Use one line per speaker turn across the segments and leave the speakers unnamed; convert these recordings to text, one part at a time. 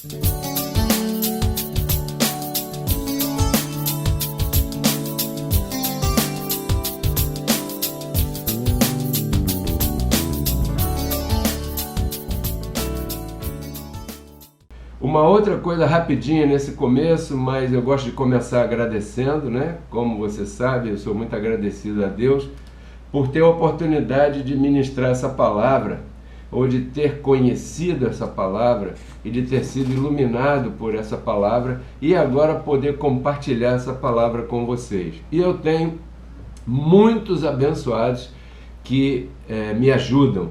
Uma outra coisa rapidinha nesse começo, mas eu gosto de começar agradecendo, né? Como você sabe, eu sou muito agradecido a Deus por ter a oportunidade de ministrar essa palavra, ou de ter conhecido essa palavra e de ter sido iluminado por essa palavra e agora poder compartilhar essa palavra com vocês. E eu tenho muitos abençoados que me ajudam,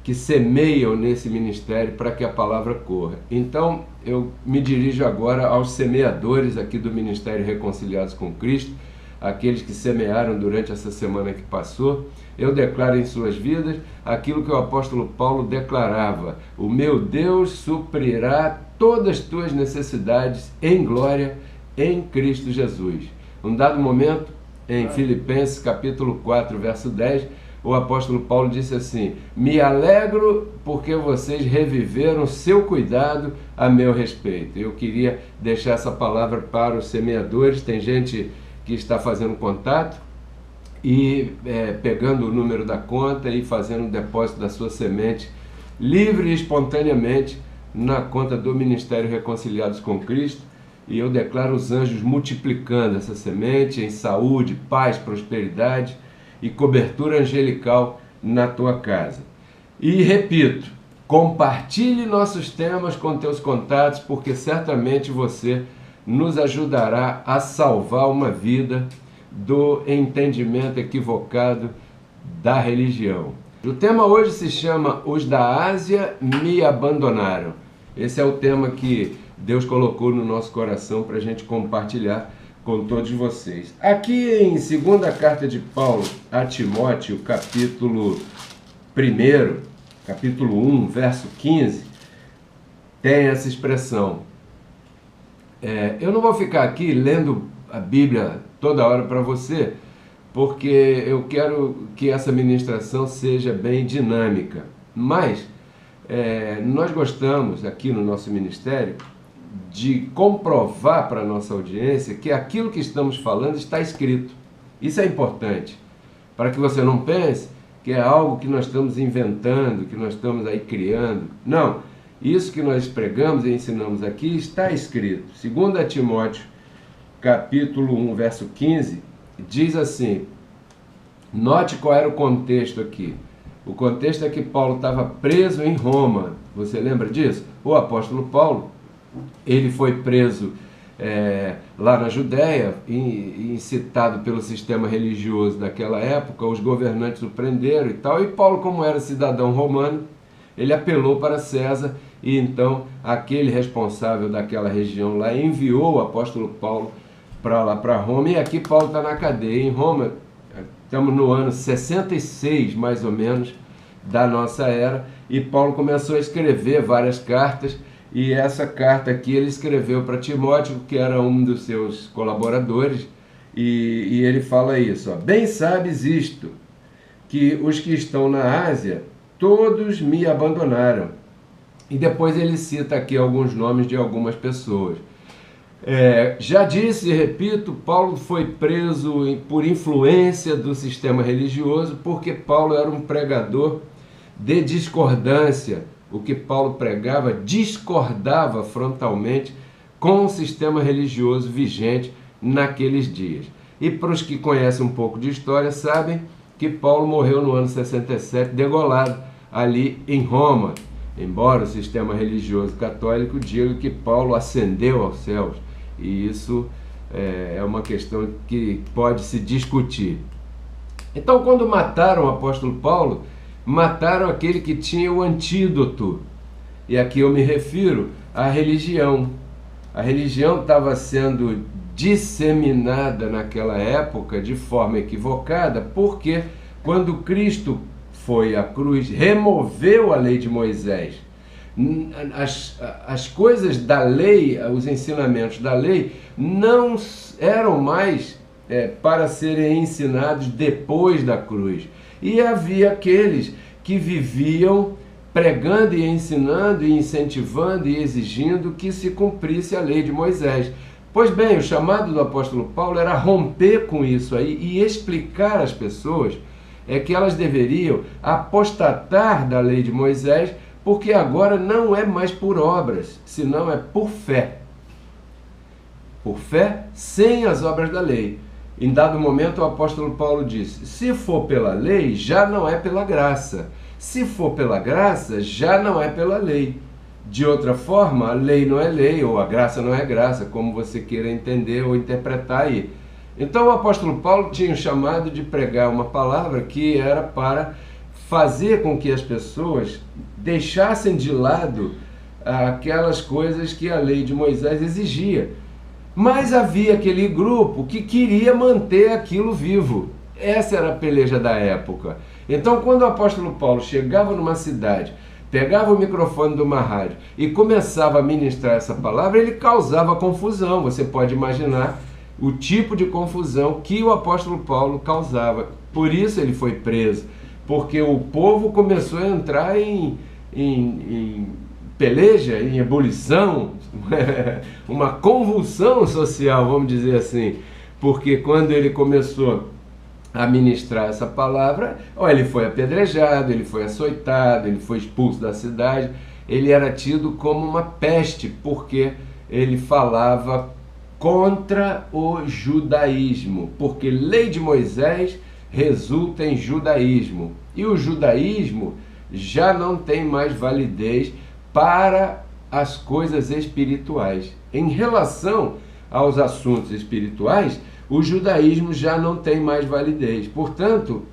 que semeiam nesse ministério para que a palavra corra. Então, eu me dirijo agora aos semeadores aqui do Ministério Reconciliados com Cristo, aqueles que semearam durante essa semana que passou. Eu declaro em suas vidas aquilo que o apóstolo Paulo declarava: o meu Deus suprirá todas as tuas necessidades em glória em Cristo Jesus. Num dado momento, em Filipenses capítulo 4, verso 10, o apóstolo Paulo disse assim: me alegro porque vocês reviveram seu cuidado a meu respeito. Eu queria deixar essa palavra para os semeadores. Tem gente que está fazendo contato e pegando o número da conta e fazendo o depósito da sua semente livre e espontaneamente na conta do Ministério Reconciliados com Cristo. E eu declaro os anjos multiplicando essa semente em saúde, paz, prosperidade e cobertura angelical na tua casa. E repito, compartilhe nossos temas com teus contatos, porque certamente você nos ajudará a salvar uma vida do entendimento equivocado da religião. O tema hoje se chama Os da Ásia me abandonaram. Esse é o tema que Deus colocou no nosso coração para a gente compartilhar com todos vocês. Aqui em segunda carta de Paulo a Timóteo, capítulo 1, verso 15, tem essa expressão. Eu não vou ficar aqui lendo a Bíblia toda hora para você, porque eu quero que essa ministração seja bem dinâmica. Mas nós gostamos aqui no nosso ministério de comprovar para a nossa audiência que aquilo que estamos falando está escrito. Isso é importante, para que você não pense que é algo que nós estamos inventando, que nós estamos aí criando. Não, isso que nós pregamos e ensinamos aqui está escrito. 2 Timóteo, capítulo 1, verso 15, diz assim, note qual era o contexto aqui. O contexto é que Paulo estava preso em Roma. Você lembra disso? O apóstolo Paulo, ele foi preso lá na Judéia, incitado pelo sistema religioso daquela época. Os governantes o prenderam e tal, e Paulo, como era cidadão romano, ele apelou para César, e então aquele responsável daquela região lá enviou o apóstolo Paulo para lá, para Roma, e aqui Paulo está na cadeia em Roma. Estamos no ano 66, mais ou menos, da nossa era, e Paulo começou a escrever várias cartas. E essa carta aqui ele escreveu para Timóteo, que era um dos seus colaboradores, e ele fala isso, ó, bem sabes isto, que os que estão na Ásia, todos me abandonaram. E depois ele cita aqui alguns nomes de algumas pessoas. Já disse e repito, Paulo foi preso por influência do sistema religioso, porque Paulo era um pregador de discordância. O que Paulo pregava discordava frontalmente com o sistema religioso vigente naqueles dias. E para os que conhecem um pouco de história, sabem que Paulo morreu no ano 67, degolado ali em Roma, embora o sistema religioso católico diga que Paulo ascendeu aos céus, e isso é uma questão que pode se discutir. Então, quando mataram o apóstolo Paulo, mataram aquele que tinha o antídoto. E aqui eu me refiro à religião. A religião estava sendo disseminada naquela época de forma equivocada, porque quando Cristo foi à cruz, removeu a lei de Moisés. As coisas da lei, os ensinamentos da lei, não eram mais para serem ensinados depois da cruz. E havia aqueles que viviam pregando e ensinando e incentivando e exigindo que se cumprisse a lei de Moisés. Pois bem, o chamado do apóstolo Paulo era romper com isso aí e explicar às pessoas que elas deveriam apostatar da lei de Moisés, porque agora não é mais por obras, senão é por fé. Por fé, sem as obras da lei. Em dado momento, o apóstolo Paulo disse: se for pela lei, já não é pela graça. Se for pela graça, já não é pela lei. De outra forma, a lei não é lei, ou a graça não é graça, como você queira entender ou interpretar aí. Então o apóstolo Paulo tinha o chamado de pregar uma palavra que era para fazer com que as pessoas deixassem de lado aquelas coisas que a lei de Moisés exigia. Mas havia aquele grupo que queria manter aquilo vivo. Essa era a peleja da época. Então, quando o apóstolo Paulo chegava numa cidade, pegava o microfone de uma rádio e começava a ministrar essa palavra, ele causava confusão. Você pode imaginar o tipo de confusão que o apóstolo Paulo causava. Por isso ele foi preso, porque o povo começou a entrar em peleja, em ebulição, uma convulsão social, vamos dizer assim, porque quando ele começou a ministrar essa palavra, ele foi apedrejado, ele foi açoitado, ele foi expulso da cidade, ele era tido como uma peste, porque ele falava contra o judaísmo, porque lei de Moisés resulta em judaísmo, e o judaísmo já não tem mais validez para as coisas espirituais. Em relação aos assuntos espirituais, o judaísmo já não tem mais validez. Portanto,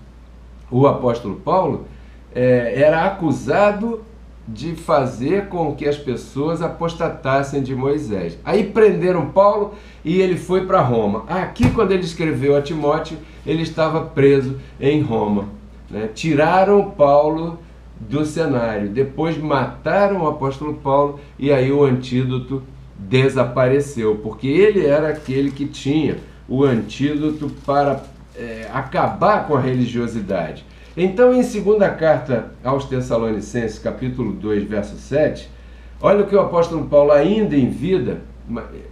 o apóstolo Paulo era acusado de fazer com que as pessoas apostatassem de Moisés. Aí prenderam Paulo e ele foi para Roma. Aqui, quando ele escreveu a Timóteo, ele estava preso em Roma, né? Tiraram Paulo do cenário, depois mataram o apóstolo Paulo e aí o antídoto desapareceu, porque ele era aquele que tinha o antídoto para acabar com a religiosidade. Então, em segunda carta aos Tessalonicenses, capítulo 2, verso 7, olha o que o apóstolo Paulo, ainda em vida,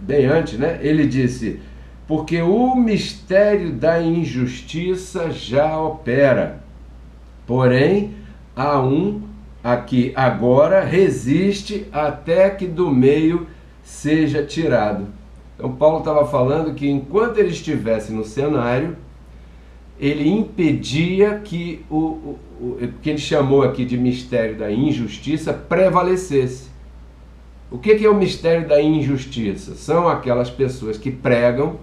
bem antes, né, ele disse: porque o mistério da injustiça já opera, porém há um a que agora resiste até que do meio seja tirado. Então Paulo estava falando que enquanto ele estivesse no cenário, ele impedia que o que ele chamou aqui de mistério da injustiça prevalecesse. O que é o mistério da injustiça? São aquelas pessoas que pregam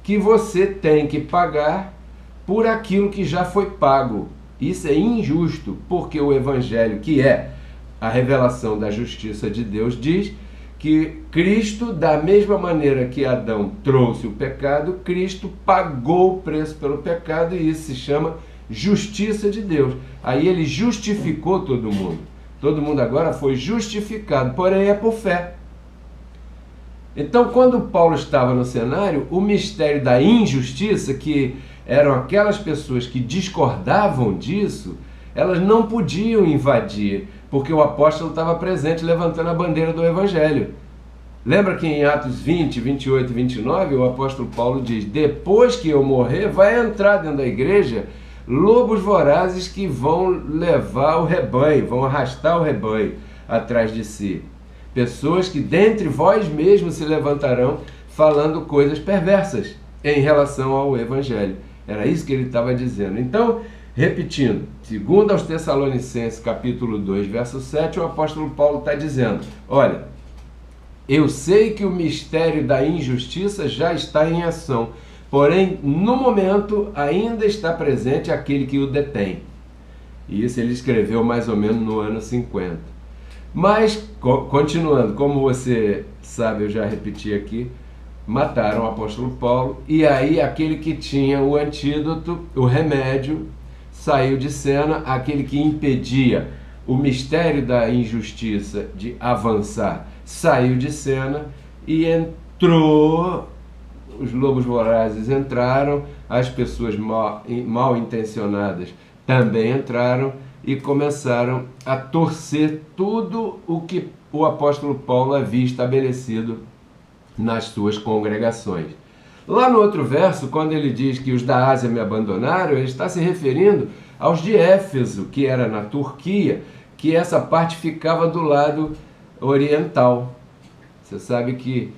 que você tem que pagar por aquilo que já foi pago. Isso é injusto, porque o Evangelho, que é a revelação da justiça de Deus, diz que Cristo, da mesma maneira que Adão trouxe o pecado, Cristo pagou o preço pelo pecado, e isso se chama justiça de Deus. Aí ele justificou todo mundo. Todo mundo agora foi justificado, porém é por fé. Então, quando Paulo estava no cenário, o mistério da injustiça, que eram aquelas pessoas que discordavam disso, elas não podiam invadir, porque o apóstolo estava presente levantando a bandeira do Evangelho. Lembra que em Atos 20, 28 e 29, o apóstolo Paulo diz: depois que eu morrer, vai entrar dentro da igreja lobos vorazes que vão levar o rebanho, vão arrastar o rebanho atrás de si. Pessoas que dentre vós mesmos se levantarão falando coisas perversas em relação ao Evangelho. Era isso que ele estava dizendo. Então, repetindo, segundo aos Tessalonicenses, capítulo 2, verso 7, o apóstolo Paulo está dizendo: olha, eu sei que o mistério da injustiça já está em ação, porém, no momento, ainda está presente aquele que o detém. E isso ele escreveu mais ou menos no ano 50. Mas, continuando, como você sabe, eu já repeti aqui, mataram o apóstolo Paulo, e aí aquele que tinha o antídoto, o remédio, saiu de cena, aquele que impedia o mistério da injustiça de avançar, saiu de cena e entrou, os lobos vorazes entraram, as pessoas mal intencionadas também entraram, e começaram a torcer tudo o que o apóstolo Paulo havia estabelecido nas suas congregações. Lá no outro verso, quando ele diz que os da Ásia me abandonaram, ele está se referindo aos de Éfeso, que era na Turquia, que essa parte ficava do lado oriental. Você sabe que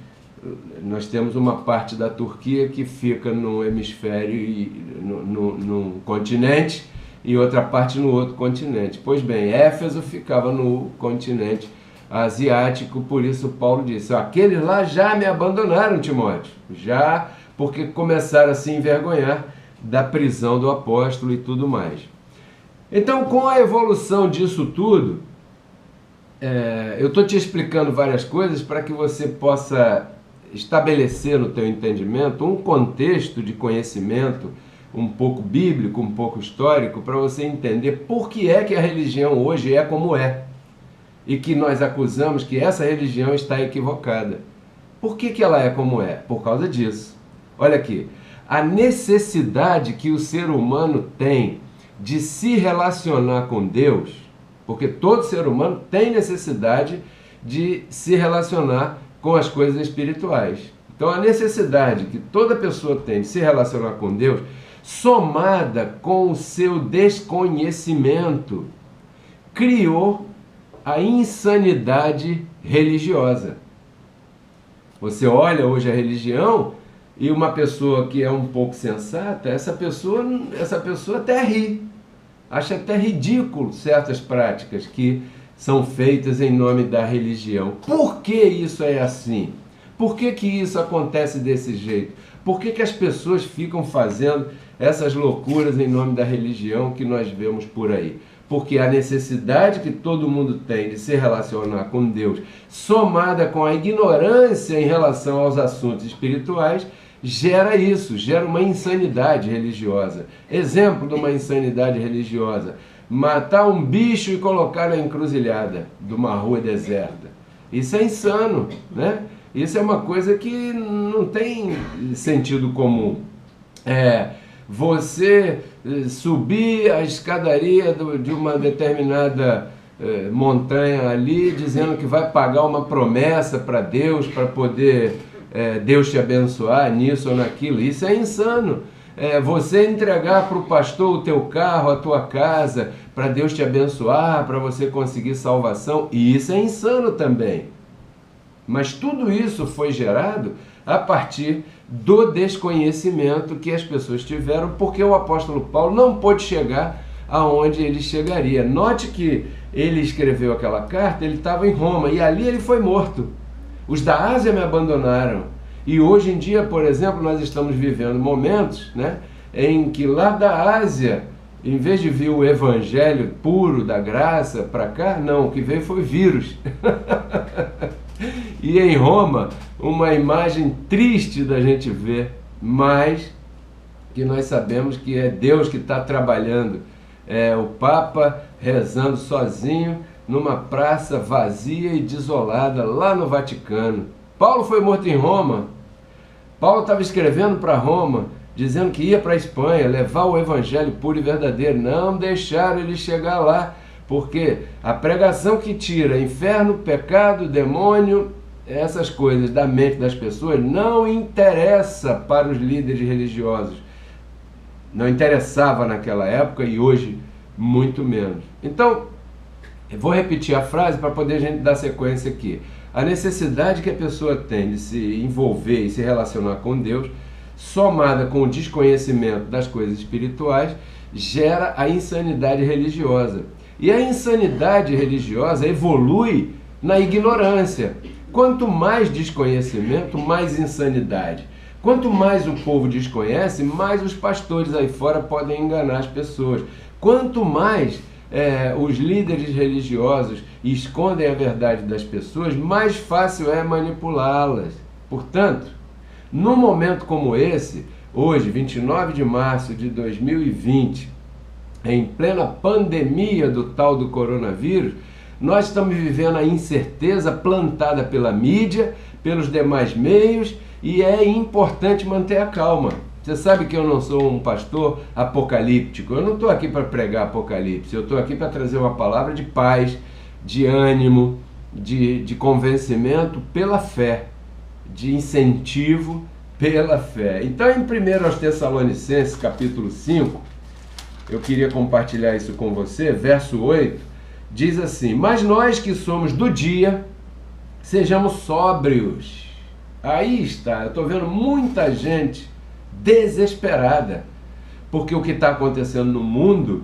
nós temos uma parte da Turquia que fica no hemisfério, no continente, e outra parte no outro continente. Pois bem, Éfeso ficava no continente asiático, por isso Paulo disse, aqueles lá já me abandonaram, Timóteo, já, porque começaram a se envergonhar da prisão do apóstolo e tudo mais. Então, com a evolução disso tudo, eu estou te explicando várias coisas para que você possa estabelecer no teu entendimento um contexto de conhecimento um pouco bíblico, um pouco histórico, para você entender por que é que a religião hoje é como é e que nós acusamos que essa religião está equivocada. Por que ela é como é? Por causa disso. Olha aqui, a necessidade que o ser humano tem de se relacionar com Deus, porque todo ser humano tem necessidade de se relacionar com as coisas espirituais. Então a necessidade que toda pessoa tem de se relacionar com Deus, somada com o seu desconhecimento, criou a insanidade religiosa. Você olha hoje a religião e uma pessoa que é um pouco sensata, essa pessoa até ri, acha até ridículo certas práticas que são feitas em nome da religião. Por que isso é assim? Por que isso acontece desse jeito? Por que as pessoas ficam fazendo essas loucuras em nome da religião que nós vemos por aí? Porque a necessidade que todo mundo tem de se relacionar com Deus, somada com a ignorância em relação aos assuntos espirituais, gera isso, gera uma insanidade religiosa. Exemplo de uma insanidade religiosa: matar um bicho e colocar na encruzilhada de uma rua deserta. Isso é insano, né? Isso é uma coisa que não tem sentido comum. Você subir a escadaria de uma determinada montanha ali, dizendo que vai pagar uma promessa para Deus, para poder Deus te abençoar nisso ou naquilo. Isso é insano. Você entregar para o pastor o teu carro, a tua casa, para Deus te abençoar, para você conseguir salvação, e isso é insano também. Mas tudo isso foi gerado a partir do desconhecimento que as pessoas tiveram, porque o apóstolo Paulo não pôde chegar aonde ele chegaria. Note que ele escreveu aquela carta, ele estava em Roma, e ali ele foi morto. Os da Ásia me abandonaram. E hoje em dia, por exemplo, nós estamos vivendo momentos, né, em que lá da Ásia, em vez de vir o evangelho puro da graça para cá, não, o que veio foi vírus. E em Roma, uma imagem triste da gente ver, mas que nós sabemos que é Deus que está trabalhando. O Papa rezando sozinho numa praça vazia e desolada lá no Vaticano. Paulo foi morto em Roma. Paulo estava escrevendo para Roma, dizendo que ia para a Espanha levar o evangelho puro e verdadeiro. Não deixaram ele chegar lá, porque a pregação que tira inferno, pecado, demônio, essas coisas da mente das pessoas não interessa para os líderes religiosos. Não interessava naquela época e hoje muito menos. Então, eu vou repetir a frase para poder a gente dar sequência aqui. A necessidade que a pessoa tem de se envolver e se relacionar com Deus, somada com o desconhecimento das coisas espirituais, gera a insanidade religiosa. E a insanidade religiosa evolui na ignorância. Quanto mais desconhecimento, mais insanidade. Quanto mais o povo desconhece, mais os pastores aí fora podem enganar as pessoas. Quanto mais os líderes religiosos escondem a verdade das pessoas, mais fácil é manipulá-las. Portanto, num momento como esse, hoje, 29 de março de 2020, em plena pandemia do tal do coronavírus, nós estamos vivendo a incerteza plantada pela mídia, pelos demais meios, e é importante manter a calma. Você sabe que eu não sou um pastor apocalíptico. Eu não estou aqui para pregar apocalipse. Eu estou aqui para trazer uma palavra de paz, de ânimo, de convencimento pela fé, de incentivo pela fé. Então, em 1 aos Tessalonicenses, capítulo 5, eu queria compartilhar isso com você, verso 8, diz assim: mas nós que somos do dia, sejamos sóbrios. Aí está, eu estou vendo muita gente desesperada, porque o que está acontecendo no mundo,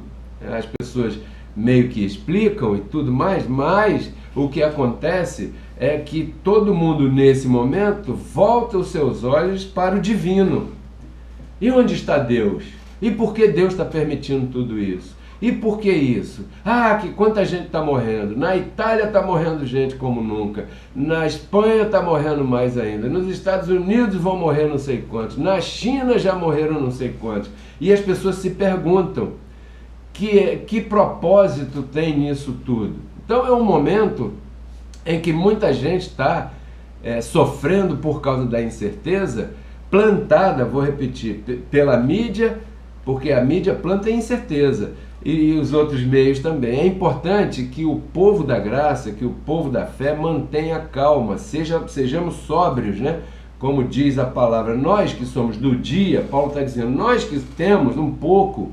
as pessoas meio que explicam e tudo mais, mas o que acontece é que todo mundo nesse momento volta os seus olhos para o divino. E onde está Deus? E por que Deus está permitindo tudo isso? E por que isso? Ah, que quanta gente está morrendo. Na Itália está morrendo gente como nunca. Na Espanha está morrendo mais ainda. Nos Estados Unidos vão morrer não sei quantos. Na China já morreram não sei quantos. E as pessoas se perguntam, que propósito tem nisso tudo? Então é um momento em que muita gente está sofrendo por causa da incerteza, plantada, vou repetir, pela mídia, porque a mídia planta incerteza, e os outros meios também. É importante que o povo da graça, que o povo da fé mantenha calma, sejamos sóbrios, né? Como diz a palavra, nós que somos do dia, Paulo está dizendo, nós que temos um pouco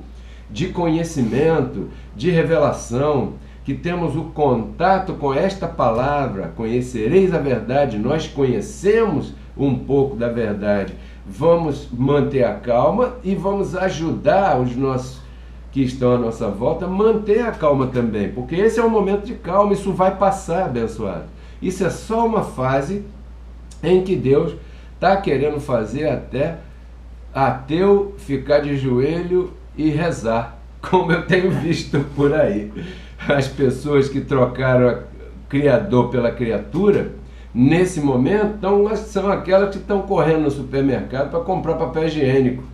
de conhecimento, de revelação, que temos o contato com esta palavra, conhecereis a verdade, nós conhecemos um pouco da verdade, vamos manter a calma e vamos ajudar os nossos que estão à nossa volta a manter a calma também, porque esse é um momento de calma, isso vai passar, abençoado. Isso é só uma fase em que Deus está querendo fazer até ateu ficar de joelho e rezar, como eu tenho visto por aí. As pessoas que trocaram o Criador pela criatura, nesse momento, são aquelas que estão correndo no supermercado para comprar papel higiênico.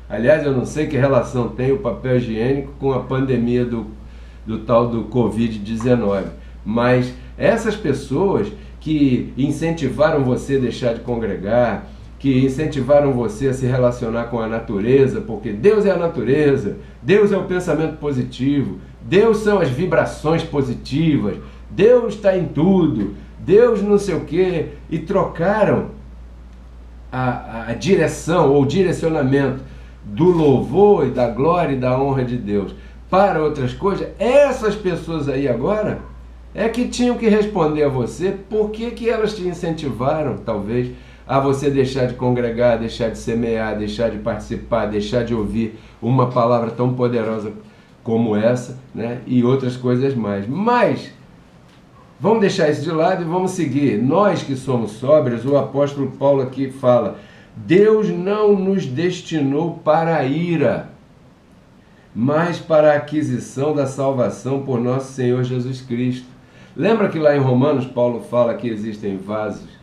Aliás, eu não sei que relação tem o papel higiênico com a pandemia do tal do Covid-19, mas essas pessoas que incentivaram você a deixar de congregar, que incentivaram você a se relacionar com a natureza, porque Deus é a natureza, Deus é o pensamento positivo, Deus são as vibrações positivas, Deus está em tudo, Deus não sei o quê, e trocaram a direção ou direcionamento do louvor e da glória e da honra de Deus para outras coisas. Essas pessoas aí agora é que tinham que responder a você por que elas te incentivaram, talvez, a você deixar de congregar, deixar de semear, deixar de participar, deixar de ouvir uma palavra tão poderosa como essa, né? E outras coisas mais. Mas vamos deixar isso de lado e vamos seguir. Nós que somos sóbrios, o apóstolo Paulo aqui fala: Deus não nos destinou para a ira, mas para a aquisição da salvação por nosso Senhor Jesus Cristo. Lembra que lá em Romanos Paulo fala que existem vasos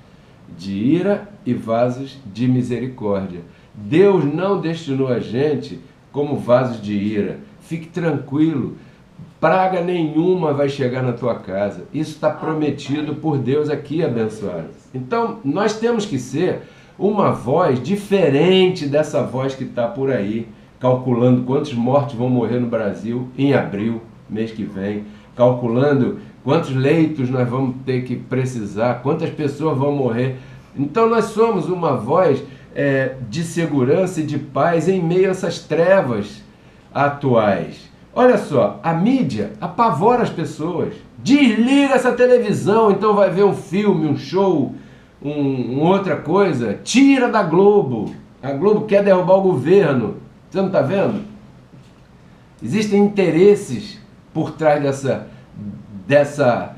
de ira e vasos de misericórdia. Deus não destinou a gente como vasos de ira. Fique tranquilo, praga nenhuma vai chegar na tua casa. Isso está prometido por Deus aqui, abençoado. Então, nós temos que ser uma voz diferente dessa voz que está por aí, calculando quantos mortos vão morrer no Brasil em abril, mês que vem, calculando quantos leitos nós vamos ter que precisar, quantas pessoas vão morrer. Então nós somos uma voz de segurança e de paz em meio a essas trevas atuais. Olha só, a mídia apavora as pessoas. Desliga essa televisão, então vai ver um filme, um show, outra coisa. Tira da Globo. A Globo quer derrubar o governo. Você não está vendo? Existem interesses por trás dessa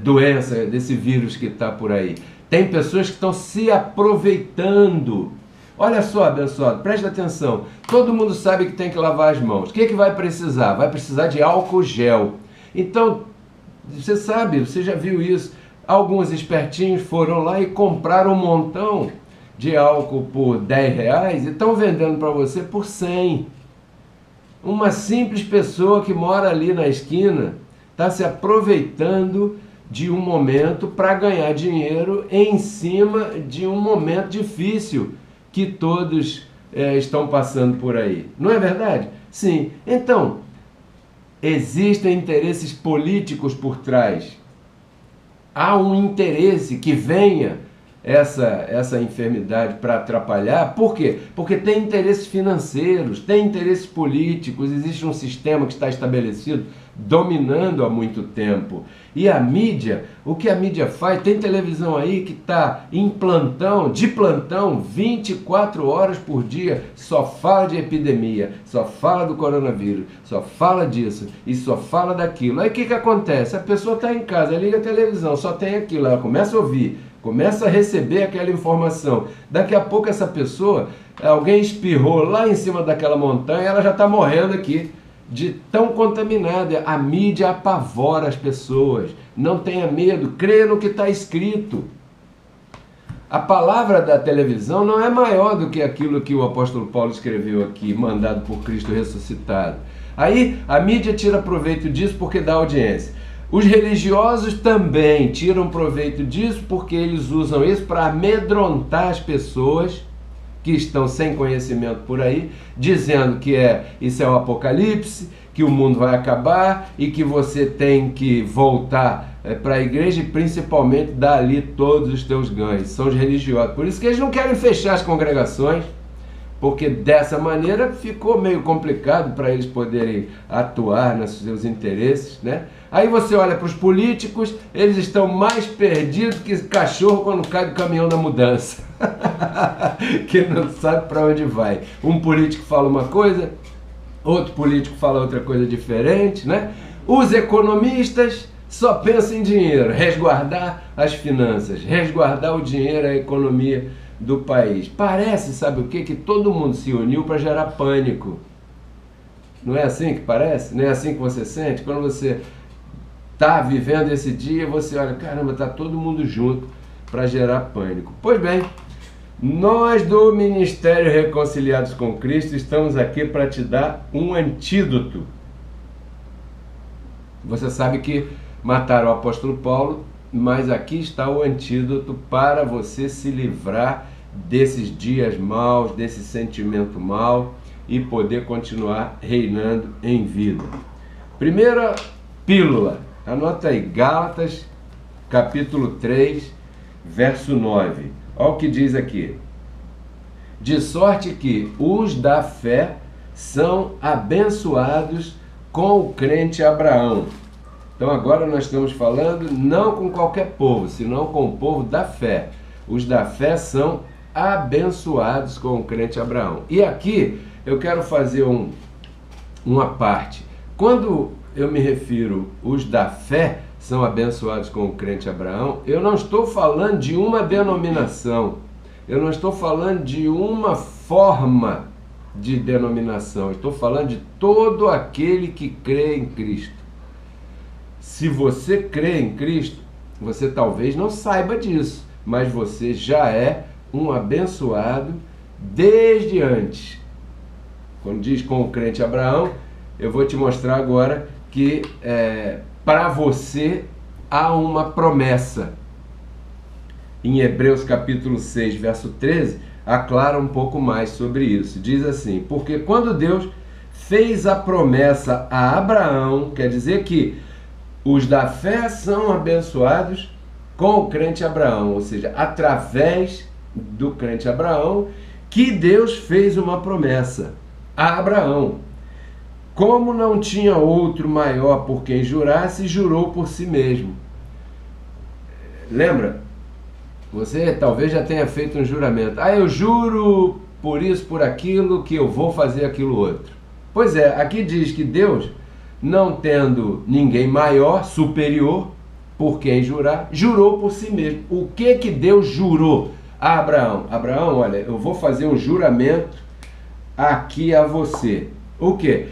doença, desse vírus que está por aí. Tem pessoas que estão se aproveitando. Olha só, abençoado, preste atenção. Todo mundo sabe que tem que lavar as mãos. O que vai precisar? Vai precisar de álcool gel. Então, você sabe, você já viu isso. Alguns espertinhos foram lá e compraram um montão de álcool por R$10 e estão vendendo para você por 100. Uma simples pessoa que mora ali na esquina está se aproveitando de um momento para ganhar dinheiro em cima de um momento difícil que todos estão passando por aí. Não é verdade? Sim. Então, existem interesses políticos por trás. Há um interesse que venha essa enfermidade para atrapalhar. Por quê? Porque tem interesses financeiros, tem interesses políticos, existe um sistema que está estabelecido, dominando há muito tempo. E a mídia, o que a mídia faz? Tem televisão aí que está em plantão, de plantão, 24 horas por dia, só fala de epidemia, só fala do coronavírus, só fala disso e só fala daquilo. Aí o que acontece? A pessoa está em casa, liga a televisão, só tem aquilo, ela começa a ouvir, começa a receber aquela informação. Daqui a pouco essa pessoa, alguém espirrou lá em cima daquela montanha, ela já está morrendo aqui, de tão contaminada. A mídia apavora as pessoas. Não tenha medo, creia no que está escrito. A palavra da televisão não é maior do que aquilo que o apóstolo Paulo escreveu aqui, mandado por Cristo ressuscitado. Aí a mídia tira proveito disso porque dá audiência. Os religiosos também tiram proveito disso porque eles usam isso para amedrontar as pessoas que estão sem conhecimento por aí, dizendo que isso é o apocalipse, que o mundo vai acabar e que você tem que voltar para a igreja e principalmente dar ali todos os teus ganhos. São os religiosos. Por isso que eles não querem fechar as congregações, porque dessa maneira ficou meio complicado para eles poderem atuar nos seus interesses, né? Aí você olha para os políticos, eles estão mais perdidos que cachorro quando cai do caminhão da mudança. Que não sabe para onde vai. Um político fala uma coisa, outro político fala outra coisa diferente, né? Os economistas só pensam em dinheiro, resguardar as finanças, resguardar o dinheiro, a economia do país. Parece, sabe o quê? Que todo mundo se uniu para gerar pânico. Não é assim que parece? Não é assim que você sente? Quando você está vivendo esse dia, você olha, caramba, está todo mundo junto para gerar pânico. Pois bem, nós do Ministério Reconciliados com Cristo estamos aqui para te dar um antídoto. Você sabe que mataram o apóstolo Paulo, mas aqui está o antídoto para você se livrar desses dias maus, desse sentimento mau e poder continuar reinando em vida. Primeira pílula, anota aí, Gálatas, capítulo 3, verso 9. Olha o que diz aqui. De sorte que os da fé são abençoados com o crente Abraão. Então agora nós estamos falando não com qualquer povo, senão com o povo da fé. Os da fé são abençoados com o crente Abraão. E aqui eu quero fazer uma parte. Quando eu me refiro os da fé são abençoados com o crente Abraão, eu não estou falando de uma denominação, eu não estou falando de uma forma de denominação, eu estou falando de todo aquele que crê em Cristo. Se você crê em Cristo, você talvez não saiba disso, mas você já é um abençoado desde antes. Quando diz com o crente Abraão, eu vou te mostrar agora que para você há uma promessa. Em Hebreus capítulo 6, verso 13, aclara um pouco mais sobre isso. Diz assim, porque quando Deus fez a promessa a Abraão, quer dizer que os da fé são abençoados com o crente Abraão, ou seja, através do crente Abraão, que Deus fez uma promessa a Abraão. Como não tinha outro maior por quem jurasse, jurou por si mesmo. Lembra? Você talvez já tenha feito um juramento. Eu juro por isso, por aquilo, que eu vou fazer aquilo outro. Pois é, aqui diz que Deus, não tendo ninguém maior, superior, por quem jurar, jurou por si mesmo. O que Deus jurou a Abraão? Abraão, olha, eu vou fazer um juramento aqui a você. O quê?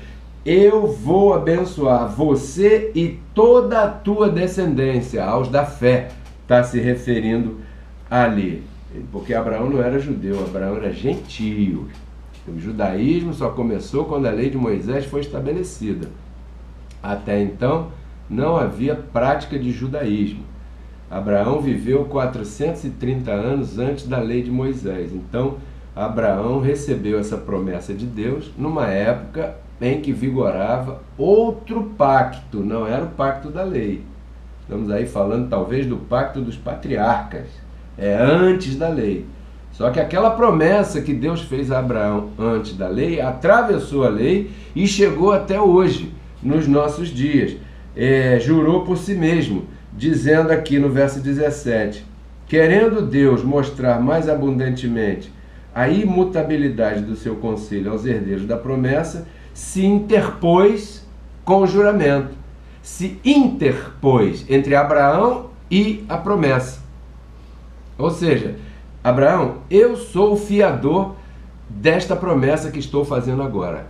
Eu vou abençoar você e toda a tua descendência, aos da fé, está se referindo ali. Porque Abraão não era judeu, Abraão era gentio. O judaísmo só começou quando a lei de Moisés foi estabelecida. Até então, não havia prática de judaísmo. Abraão viveu 430 anos antes da lei de Moisés. Então, Abraão recebeu essa promessa de Deus numa época em que vigorava outro pacto, não era o pacto da lei. Estamos aí falando talvez do pacto dos patriarcas, antes da lei. Só que aquela promessa que Deus fez a Abraão antes da lei, atravessou a lei e chegou até hoje, nos nossos dias. Jurou por si mesmo, dizendo aqui no verso 17, querendo Deus mostrar mais abundantemente a imutabilidade do seu conselho aos herdeiros da promessa, se interpôs com o juramento. Se interpôs entre Abraão e a promessa. Ou seja, Abraão, eu sou o fiador desta promessa que estou fazendo agora.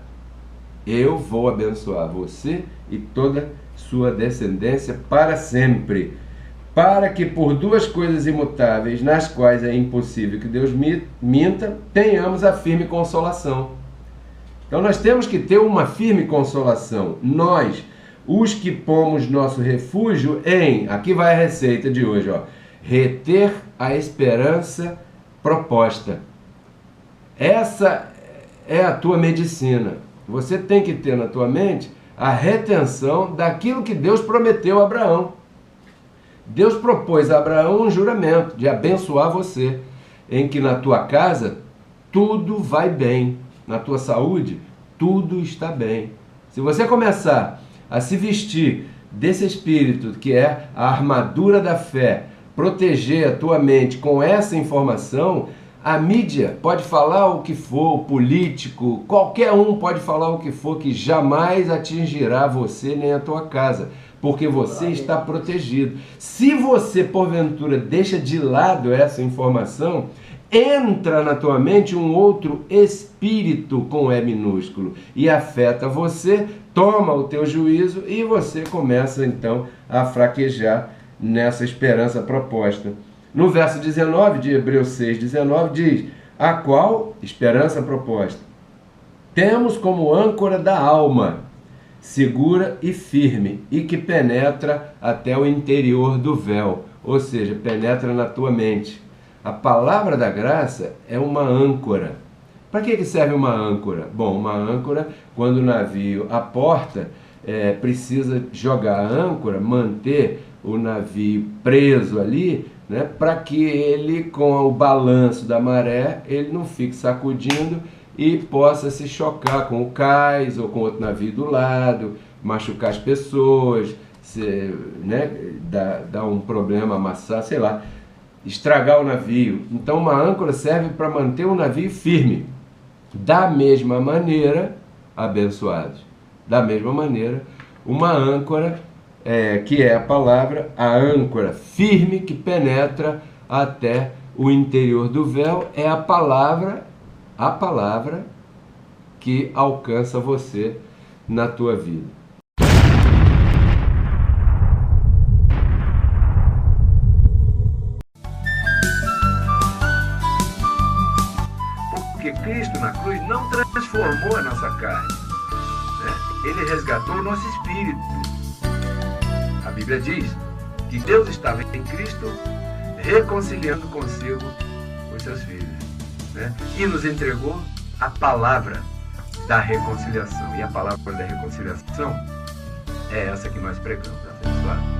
Eu vou abençoar você e toda sua descendência para sempre, para que por duas coisas imutáveis, nas quais é impossível que Deus minta, tenhamos a firme consolação. Então nós temos que ter uma firme consolação. Nós, os que pomos nosso refúgio em, aqui vai a receita de hoje, reter a esperança proposta. Essa é a tua medicina. Você tem que ter na tua mente a retenção daquilo que Deus prometeu a Abraão. Deus propôs a Abraão um juramento de abençoar você, em que na tua casa tudo vai bem, na tua saúde tudo está bem. Se você começar a se vestir desse espírito que é a armadura da fé, proteger a tua mente com essa informação, a mídia pode falar o que for, o político, qualquer um pode falar o que for, que jamais atingirá você nem a tua casa, porque você está protegido. Se você, porventura, deixa de lado essa informação, entra na tua mente um outro espírito com E minúsculo e afeta você, toma o teu juízo e você começa então a fraquejar nessa esperança proposta. No verso 19 de Hebreus 6:19 diz, a qual esperança proposta temos como âncora da alma, segura e firme, e que penetra até o interior do véu, ou seja, penetra na tua mente. A palavra da graça é uma âncora. Para que serve uma âncora? Bom, uma âncora, quando o navio aporta, precisa jogar a âncora, manter o navio preso ali, né, para que ele, com o balanço da maré, ele não fique sacudindo e possa se chocar com o cais ou com outro navio do lado, machucar as pessoas, dar um problema, amassar, sei lá, estragar o navio. Então uma âncora serve para manter o navio firme. Da mesma maneira, abençoados, da mesma maneira, uma âncora, que é a palavra, a âncora firme que penetra até o interior do véu, é a palavra que alcança você na tua vida. Porque Cristo na cruz não transformou a nossa carne, né? Ele resgatou o nosso espírito. A Bíblia diz que Deus estava em Cristo reconciliando consigo os seus filhos, né? E nos entregou a palavra da reconciliação. E a palavra da reconciliação é essa que nós pregamos, abençoado.